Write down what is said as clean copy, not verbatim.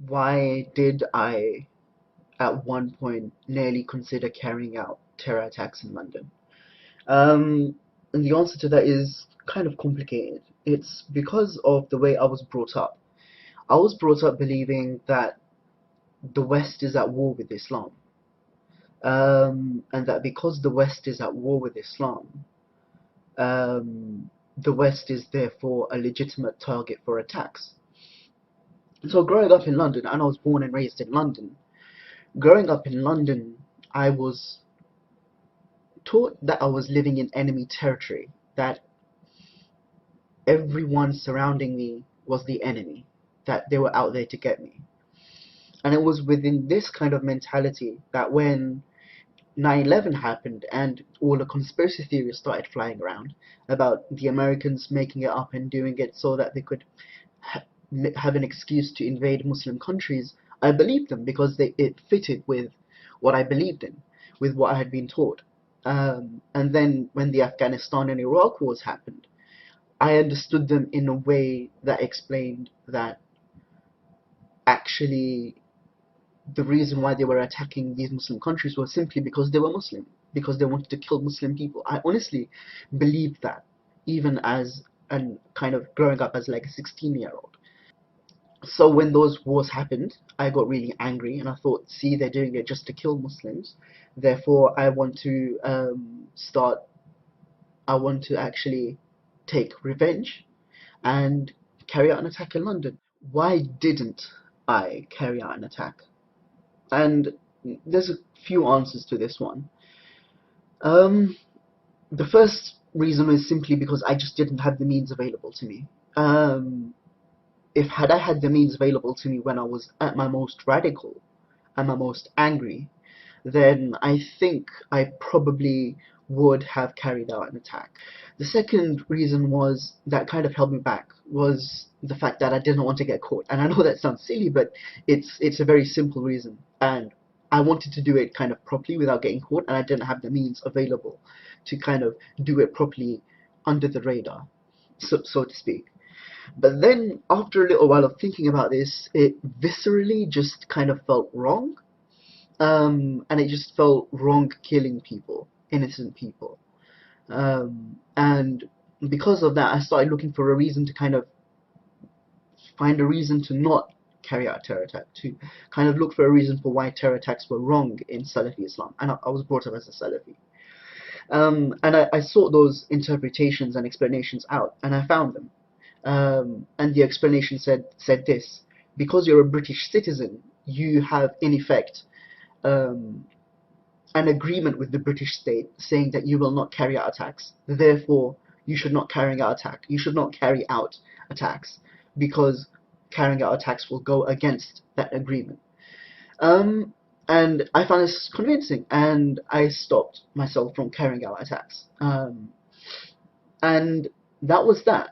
Why did I, at one point, nearly consider carrying out terror attacks in London? And the answer to that is kind of complicated. It's because of the way I was brought up. I was brought up believing that the West is at war with Islam, and that because the West is at war with Islam, the West is therefore a legitimate target for attacks. So growing up in London, and I was born and raised in London, growing up in London, I was taught that I was living in enemy territory, that everyone surrounding me was the enemy, that they were out there to get me. And it was within this kind of mentality that when 9/11 happened and all the conspiracy theories started flying around about the Americans making it up and doing it so that they could ha have an excuse to invade Muslim countries, I believed them because it fitted with what I believed in, with what I had been taught. And then when the Afghanistan and Iraq wars happened, I understood them in a way that explained that actually the reason why they were attacking these Muslim countries was simply because they were Muslim, because they wanted to kill Muslim people. I honestly believed that, even as and kind of growing up as like a 16-year-old. So when those wars happened, I got really angry and I thought, see, they're doing it just to kill Muslims. Therefore, I want to actually take revenge and carry out an attack in London. Why didn't I carry out an attack? And there's a few answers to this one. Um, the first reason is simply because I just didn't have the means available to me. Um, if had I had the means available to me when I was at my most radical and my most angry, then I think I probably would have carried out an attack. The second reason was that kind of held me back was the fact that I didn't want to get caught. And I know that sounds silly, but it's a very simple reason. And I wanted to do it kind of properly without getting caught, and I didn't have the means available to kind of do it properly under the radar, so to speak. But then after a little while of thinking about this, it viscerally just kind of felt wrong. And it just felt wrong killing people, innocent people. And because of that, I started looking for a reason to kind of find a reason to not carry out a terror attack, to kind of look for a reason for why terror attacks were wrong in Salafi Islam. And I was brought up as a Salafi. And I sought those interpretations and explanations out, and I found them. And the explanation said this: because you're a British citizen, you have in effect um, an agreement with the British state saying that you will not carry out attacks. Therefore, you should not carry out attack. You should not carry out attacks because carrying out attacks will go against that agreement. Um, and I found this convincing, and I stopped myself from carrying out attacks. And that was that.